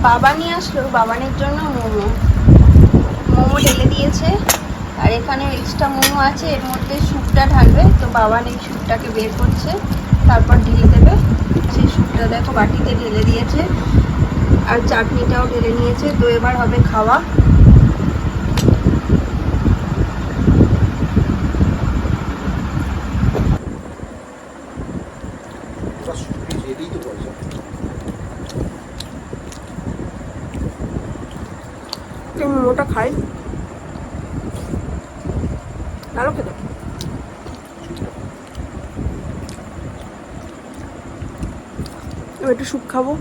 বাবা নিয়ে আসলো বাবানের জন্য মোমো ঢেলে দিয়েছে। আর এখানে এক্সট্রা মোমো আছে, এর মধ্যে স্যুপটা ঢালবে। তো বাবান এই স্যুপটাকে বের করছে, তারপর ঢেলে দেবে। সেই স্যুপটা দেখো বাটিতে ঢেলে দিয়েছে, আর চাটনিটাও ঢেলে নিয়েছে। তো এবার হবে খাওয়া। মোমোটা খাই, ভালো খেতে। এবার একটু স্যুপ খাবো।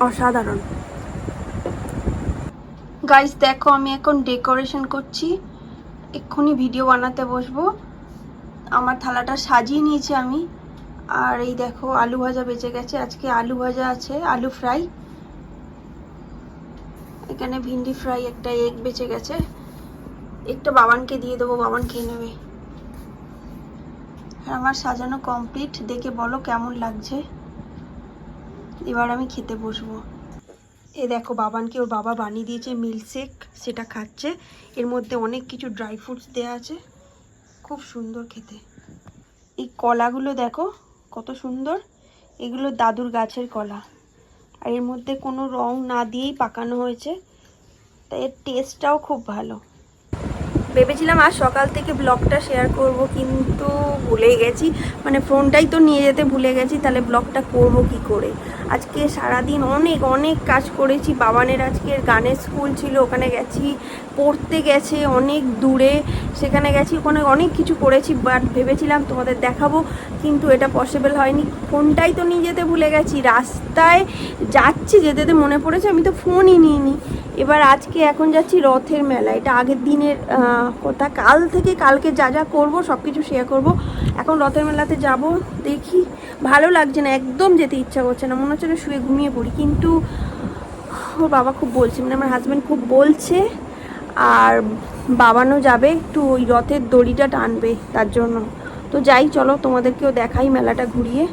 অসাধারণ। গাইস দেখো, আমি এখন ডেকোরেশন করছি, এক্ষুনি ভিডিও বানাতে বসবো। আমার থালাটা সাজিয়ে নিয়েছি আমি। আর এই দেখো আলু ভাজা বেঁচে গেছে, আজকে আলু ভাজা আছে, আলু ফ্রাই। এখানে ভিন্ডি ফ্রাই, একটা এগ বেঁচে গেছে, একটা বাবানকে দিয়ে দেবো, বাবান খেয়ে নেবে। আর আমার সাজানো কমপ্লিট, দেখে বলো কেমন লাগছে। এবার আমি খেতে বসবো। এ দেখো বাবানকে ওর বাবা বানিয়ে দিয়েছে মিল্কশেক, সেটা খাচ্ছে। এর মধ্যে অনেক কিছু ড্রাই ফ্রুটস দেওয়া আছে, খুব সুন্দর খেতে। এই কলাগুলো দেখো কত সুন্দর, এগুলো দাদুর গাছের কলা। আর এর মধ্যে কোনো রং না দিয়েই পাকানো হয়েছে, তাই এর টেস্টটাও খুব ভালো। ভেবেছিলাম আজ সকাল থেকে ব্লগটা শেয়ার করব, কিন্তু ভুলে গেছি। মানে ফোনটাই তো নিয়ে যেতে ভুলে গেছি, তাহলে ব্লগটা করব কি করে। আজকে সারাদিন অনেক কাজ করেছি। বাবানের আজকের গানের স্কুল ছিল, ওখানে গেছি, পড়তে গেছে অনেক দূরে, সেখানে গেছি, ওখানে অনেক কিছু করেছি। বাট ভেবেছিলাম তোমাদের দেখাবো, কিন্তু এটা পসিবল হয়নি। ফোনটাই তো নিয়ে যেতে ভুলে গেছি। রাস্তায় যাচ্ছি, যেতে যেতে মনে পড়েছে আমি তো ফোনই নিইনি। এবার আজকে এখন যাচ্ছি রথের মেলা, এটা আগের দিনের কথা। কাল থেকে কালকে যা যা করবো সব কিছু শেয়ার করবো। এখন রথের মেলাতে যাব, দেখি। ভালো লাগছে না, একদম যেতে ইচ্ছা করছে না, মনে হচ্ছে না শুয়ে ঘুমিয়ে পড়ি। কিন্তু ওর বাবা খুব বলছে, মানে আমার হাজব্যান্ড খুব বলছে, আর বাবানও যাবে, একটু ওই রথের দড়িটা টানবে তার জন্য। তো যাই, চলো তোমাদেরকেও দেখাই মেলাটা ঘুরিয়ে।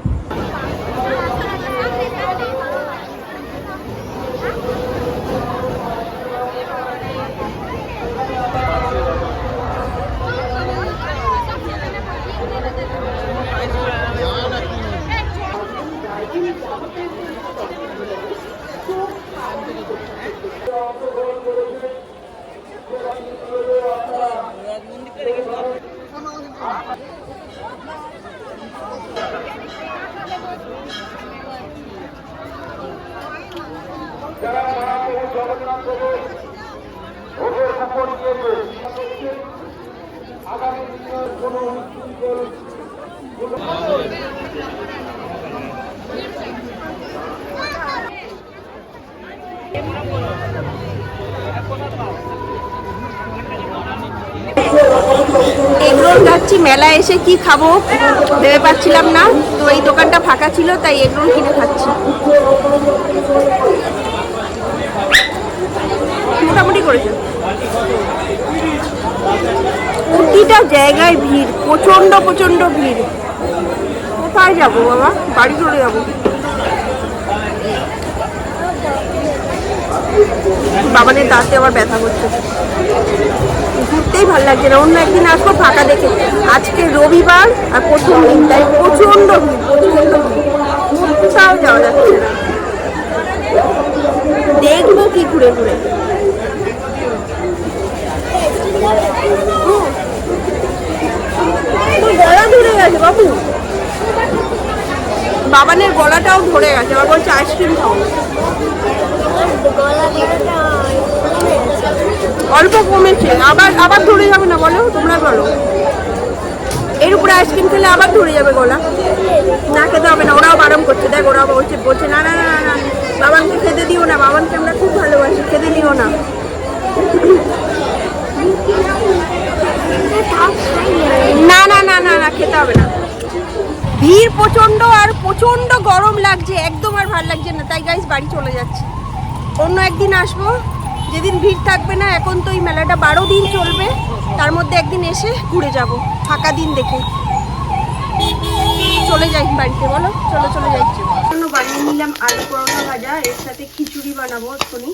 এগরোল খাচ্ছি। মেলায় এসে কি খাবো ভেবে পাচ্ছিলাম না, তো এই দোকানটা ফাঁকা ছিল, তাই এগরোল কিনে খাচ্ছি। মোটামুটি করেছে। প্রতিটা জায়গায় ভিড়, প্রচন্ড ভিড়। কোথায় যাবো বাবা, বাড়ি চলে যাবো। বাবানের দাঁতে আবার ব্যথা করছে, ঘুরতেই ভালো লাগছে না। অন্য একদিন আসবো ফাঁকা দেখে। আজকে রবিবার আর প্রথম দিন, তাই প্রচন্ড ভিড়, কোথাও যাওয়া যাচ্ছে না। দেখবো কি ঘুরে ঘুরে। গলা ধরে গেছে বাবু, বাবানের গলাটাও ধরে গেছে। আবার বলছে আইসক্রিম খাও। অল্প কমেছে, আবার ধরে যাবে না বলো, তোমরা বলো। এর উপরে আইসক্রিম খেলে আবার ধরে যাবে গলা। না খেতে হবে না, ওরাও বারণ করছে। দেখ ওরা বলছে না না না না, বাবানকে খেতে দিও না, বাবানকে আমরা খুব ভালোবাসি, খেতে দিও না। না না না না না, খেতে হবে না। ভিড় প্রচন্ড, আর প্রচন্ড গরম লাগছে, একদম আর ভালো লাগছে না। তাই গাইস বাড়ি চলে যাচ্ছি, অন্য একদিন আসবো যেদিন ভিড় থাকবে না। এখন তো এই মেলাটা 12 দিন চলবে, তার মধ্যে একদিন এসে ঘুরে যাব। ফাঁকা দিন দেখে চলে যাই বাড়িতে, বলো চলো চলে যাই। বানিয়ে নিলাম আলু পরোটা ভাজা, এর সাথে খিচুড়ি বানাবো এক্ষুনি।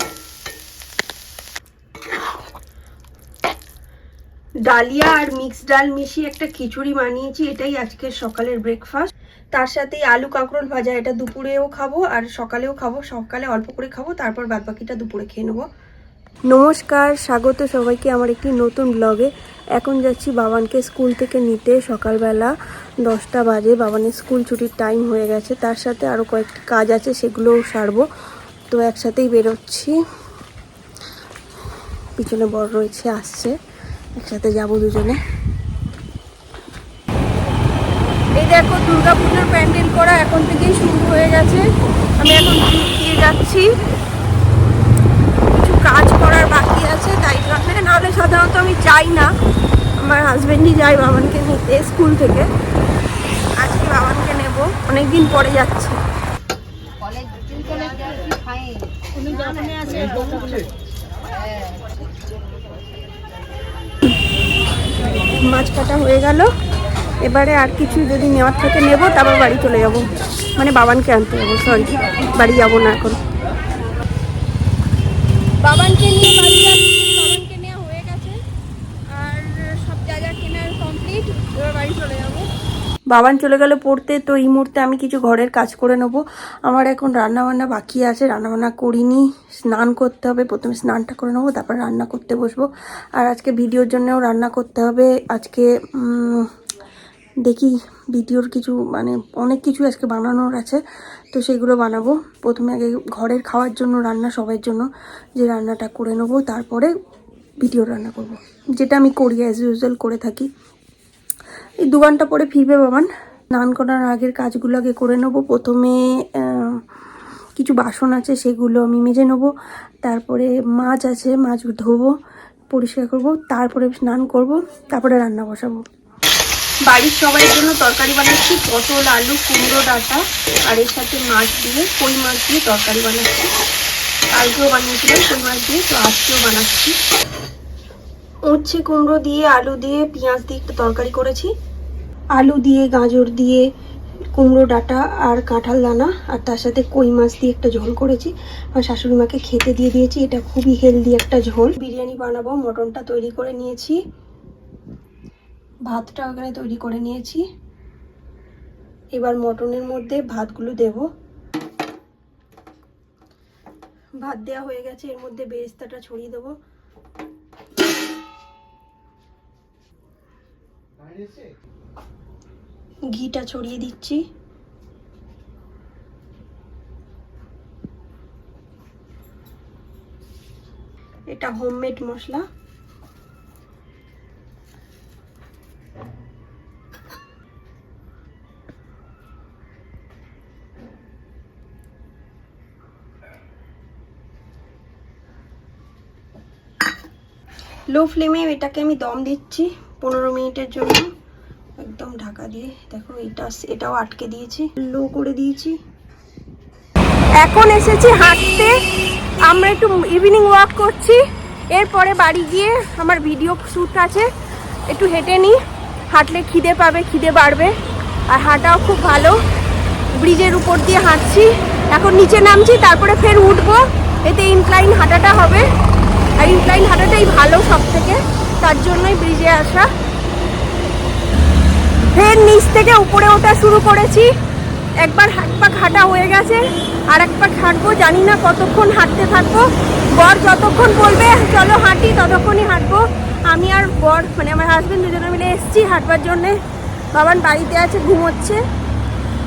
ডালিয়া আর মিক্সড ডাল মিশিয়ে একটা খিচুড়ি বানিয়েছি, এটাই আজকের সকালের ব্রেকফাস্ট। তার সাথে আলু কাঁকরোল ভাজা, এটা দুপুরেও খাবো আর সকালেও খাবো। সকালে অল্প করে খাবো, তারপর বাদবাকিটা দুপুরে খেয়ে নেবো। নমস্কার, স্বাগত সবাইকে আমার একটি নতুন ব্লগে। এখন যাচ্ছি বাবানকে স্কুল থেকে নিতে। সকালবেলা 10টা বাজে, বাবানের স্কুল ছুটির টাইম হয়ে গেছে। তার সাথে আরও কয়েকটি কাজ আছে, সেগুলোও সারবো। তো একসাথেই বেরোচ্ছি। পিছনে বড় রয়েছে, আসছে, একসাথে যাবো দুজনে। এই দেখো দুর্গাপুজোর প্যান্ডেল করা এখন থেকেই শুরু হয়ে গেছে। আমি এখন দিয়ে যাচ্ছি, কিছু কাজ করার বাকি আছে তাই জন্য। নাহলে সাধারণত আমি যাই না, আমার হাজব্যান্ডই যায় বাবানকে নিতে স্কুল থেকে। আজকে বাবানকে নেব, অনেকদিন পরে যাচ্ছি। মাছ কাটা হয়ে গেল, এবারে আর কিছু যদি নেওয়ার থেকে নেব, তারপর বাড়ি চলে যাব। মানে বাবানকে আনতে যাবো, সরি বাড়ি যাব না এখন। বাবানকে নিয়ে বাড়ি যাচ্ছি, বাবানকে নেওয়া হয়ে গেছে আর সব জায়গা কেনার কমপ্লিট, এবার বাড়ি চলে যাব। বাবান চলে গেল পড়তে, তো এই মুহূর্তে আমি কিছু ঘরের কাজ করে নেব। আমার এখন রান্নাবান্না বাকি আছে, রান্নাবান্না করিনি। স্নান করতে হবে, প্রথমে স্নানটা করে নেবো, তারপর রান্না করতে বসবো। আর আজকে ভিডিওর জন্যও রান্না করতে হবে। আজকে দেখি ভিডিওর কিছু মানে অনেক কিছু আজকে বানানোর আছে, তো সেগুলো বানাবো। প্রথমে আগে ঘরের খাওয়ার জন্য রান্না, সবার জন্য যে রান্নাটা করে নেবো, তারপরে ভিডিও রান্না করব, যেটা আমি করি অ্যাজ ইউজুয়াল করে থাকি। এই 2 ঘন্টা পরে ফিরবে বাবান। স্নান করার আগের কাজগুলো আগে করে নেবো। প্রথমে কিছু বাসন আছে, সেগুলো আমি মেজে নেবো। তারপরে মাছ আছে, মাছ ধোবো, পরিষ্কার করব, তারপরে স্নান করব, তারপরে রান্না বসাবো। বাড়ির সবাইয়ের জন্য তরকারি বানাচ্ছি, পটল, আলু, কুমড়ো ডাঁটা, আর এর সাথে মাছ দিয়ে, কই মাছ দিয়ে তরকারি বানাচ্ছি। কালকেও বানিয়েছিলাম কই মাছ দিয়ে, তো আজকেও বানাচ্ছি। উচ্ছে কুমড়ো দিয়ে, আলু দিয়ে, পেঁয়াজ দিয়ে একটা তরকারি করেছি। আলু দিয়ে, গাজর দিয়ে, কুমড়ো ডাঁটা আর কাঁঠাল দানা, আর তার সাথে কই মাছ দিয়ে একটা ঝোল করেছি। আমার শাশুড়ি মাকে খেতে দিয়ে দিয়েছি। এটা খুবই হেলদি একটা ঝোল। বিরিয়ানি বানাবো, মটনটা তৈরি করে নিয়েছি, ভাতটা ওখানে তৈরি করে নিয়েছি। এবার মটনের মধ্যে ভাতগুলো দেব। ভাত দেওয়া হয়ে গেছে, এর মধ্যে বেরেস্তাটা ছড়িয়ে দেবো। ঘিটা ছড়িয়ে দিচ্ছি। এটা হোমমেড মশলা। লো ফ্লেমে এটাকে আমি দম দিচ্ছি 15 মিনিটের জন্য, একদম ঢাকা দিয়ে। দেখো এটাও আটকে দিয়েছি, লো করে দিয়েছি। এখন এসেছি হাঁটতে, আমরা একটু ইভিনিং ওয়াক করছি। এরপরে বাড়ি গিয়ে আমার ভিডিও শ্যুট আছে, একটু হেঁটে নিই। হাঁটলে খিদে পাবে, খিদে বাড়বে, আর হাঁটাও খুব ভালো। ব্রিজের উপর দিয়ে হাঁটছি, এখন নিচে নামছি, তারপরে ফের উঠবো। এতে ইনক্লাইন হাঁটাটা হবে, আর ইনক্লাইন হাঁটাটাই ভালো সব থেকে, তার জন্যই ব্রিজে আসা। ফের নিচ থেকে উপরে ওঠা শুরু করেছি। একবার এক পাক হাঁটা হয়ে গেছে, আর এক পাক হাঁটবো। জানি না কতক্ষণ হাঁটতে থাকবো। বর যতক্ষণ বলবে চলো হাঁটি, ততক্ষণই হাঁটবো। আমি আর বর মানে আমার হাজবেন্ড দুজনে মিলে এসছি হাঁটবার জন্যে। বাবান বাড়িতে আছে, ঘুমোচ্ছে।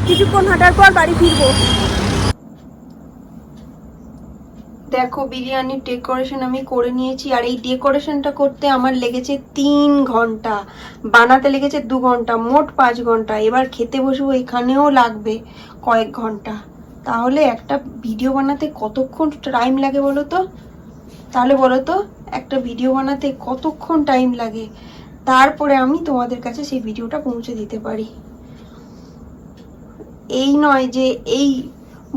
কিছুক্ষণ হাঁটার পর বাড়ি ফিরবো। দেখো বিরিয়ানির ডেকোরেশন আমি করে নিয়েছি, আর এই ডেকোরেশনটা করতে আমার লেগেছে 3 ঘন্টা, বানাতে লেগেছে 2 ঘন্টা, মোট 5 ঘন্টা। এবার খেতে বসবো, এখানেও লাগবে কয়েক ঘন্টা। তাহলে একটা ভিডিও বানাতে কতক্ষণ টাইম লাগে বলো তো? তাহলে বলো তো একটা ভিডিও বানাতে কতক্ষণ টাইম লাগে, তারপরে আমি তোমাদের কাছে সেই ভিডিওটা পৌঁছে দিতে পারি। এই নয় যে এই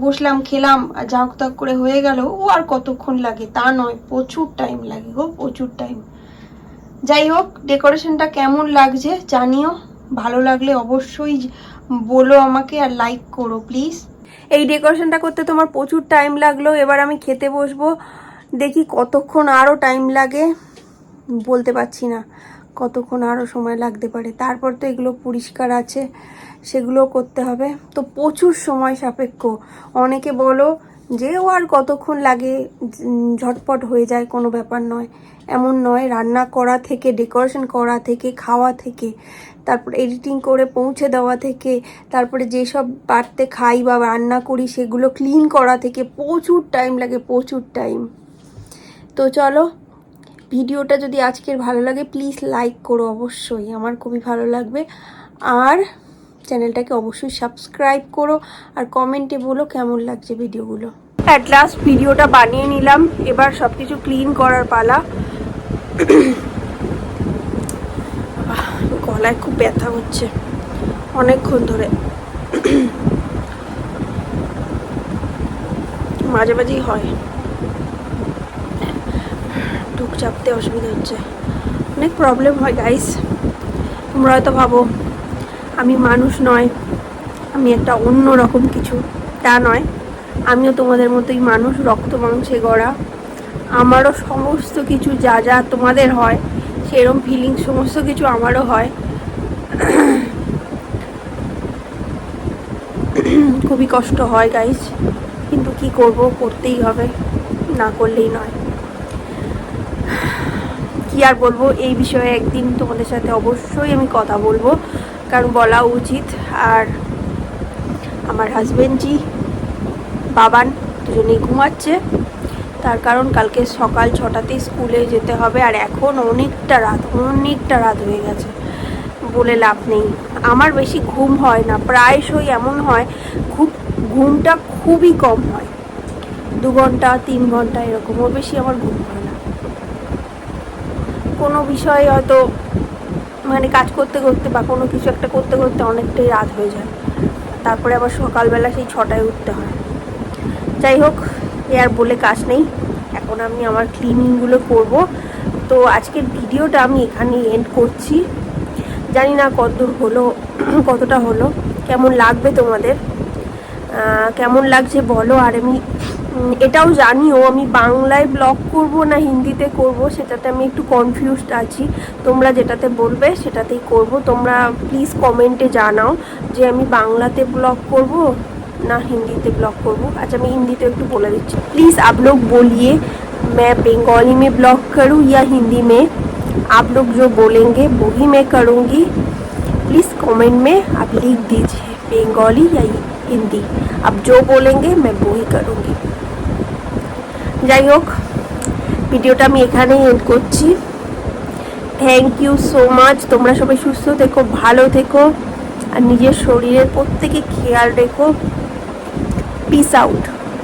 বসলাম, খেলাম, ঝাঁক তাক করে হয়ে গেল, ও আর কতক্ষণ লাগে, তা নয়, প্রচুর টাইম লাগে গো, প্রচুর টাইম। যাই হোক, ডেকোরেশনটা কেমন লাগছে জানিও, ভালো লাগলে অবশ্যই বলো আমাকে, আর লাইক করো প্লিজ। এই ডেকোরেশনটা করতে তোমার প্রচুর টাইম লাগলো। এবার আমি খেতে বসবো, দেখি কতক্ষণ আরও টাইম লাগে, বলতে পারছি না কতক্ষণ আরও সময় লাগতে পারে। তারপর তো এগুলো পরিষ্কার আছে, সেগুলো করতে হবে, তো প্রচুর সময় সাপেক্ষ। অনেকে বলো যে ও আর কতক্ষণ লাগে, ঝটপট হয়ে যায়, কোনো ব্যাপার নয়। এমন নয়, রান্না করা থেকে, ডেকোরেশন করা থেকে, খাওয়া থেকে, তারপর এডিটিং করে পৌঁছে দেওয়া থেকে, তারপরে যেসব বাড়তে খাই বা রান্না করি সেগুলো ক্লিন করা থেকে প্রচুর টাইম লাগে, প্রচুর টাইম। তো চলো, ভিডিওটা যদি আজকের ভালো লাগে প্লিজ লাইক করো, অবশ্যই আমার খুবই ভালো লাগবে। আর চ্যানেলটাকে অবশ্যই সাবস্ক্রাইব করো, আর কমেন্টে বলো কেমন লাগছে ভিডিওগুলো। অ্যাট লাস্ট ভিডিওটা বানিয়ে নিলাম, এবার সব কিছু ক্লিন করার পালা। গলায় খুব ব্যথা হচ্ছে অনেকক্ষণ ধরে, মাঝে মাঝেই হয়, ঢুক চাপতে অসুবিধা হচ্ছে, অনেক প্রবলেম হয় গাইস। তোমরা হয়তো ভাবো আমি মানুষ নয়, আমি একটা অন্য রকম কিছু, তা নয়, আমিও তোমাদের মতোই মানুষ, রক্ত মাংসে গড়া। আমারও সমস্ত কিছু যা যা তোমাদের হয় সেরকম ফিলিংস সমস্ত কিছু আমারও হয়। খুবই কষ্ট হয় গাইস, কিন্তু কি করব, করতেই হবে, না করলেই নয়। কি আর বলবো, এই বিষয়ে একদিন তোমাদের সাথে অবশ্যই আমি কথা বলবো, কারণ বলা উচিত। আর আমার হাজবেন্ডজি, বাবান দুজনেই ঘুমাচ্ছে, তার কারণ কালকে সকাল 6টাতেই স্কুলে যেতে হবে, আর এখন অনেকটা রাত হয়ে গেছে, বলে লাভ নেই। আমার বেশি ঘুম হয় না, প্রায়শই এমন হয় ঘুমটা খুবই কম হয়, 2 ঘন্টা 3 ঘন্টা এরকম, ওর বেশি আমার ঘুম হয় না। কোনো বিষয়ে হয়তো মানে কাজ করতে করতে বা কোনো কিছু একটা করতে করতে অনেকটাই রাত হয়ে যায়, তারপরে আবার সকালবেলা সেই 6টায় উঠতে হয়। যাই হোক, এ আর বলে কাজ নেই, এখন আমি আমার ক্লিনিংগুলো করব। তো আজকের ভিডিওটা আমি এখানেই এন্ড করছি। জানি না কতটা হলো, কেমন লাগবে তোমাদের, কেমন লাগছে বলো। আর আমি এটাও জানিও আমি বাংলায় ব্লগ করব না হিন্দিতে করব, সেটাতে আমি একটু কনফিউজড আছি। তোমরা যেটাতে বলবে সেটাতেই করব। তোমরা প্লিজ কমেন্টে জানাও যে আমি বাংলাতে ব্লগ করব ना हिंदी ते ब्लॉग करूँ। अच्छा मैं हिंदी तो एक बोला दीजिए प्लीज़, आप लोग बोलिए मैं बंगाली में ब्लॉग करूँ या हिंदी में, आप लोग जो बोलेंगे वो ही मैं करूँगी। प्लीज़ कमेंट में आप लिख दीजिए बंगाली या हिंदी, आप जो बोलेंगे मैं वो ही करूँगी। যাই হোক, ভিডিওটা আমি এখানেই এন্ড করছি। Thank you so much. তোমরা সবাই সুস্থ থেকো, ভালো থেকো, আর নিজের শরীরের প্রত্যেকে খেয়াল রেখো। Peace out.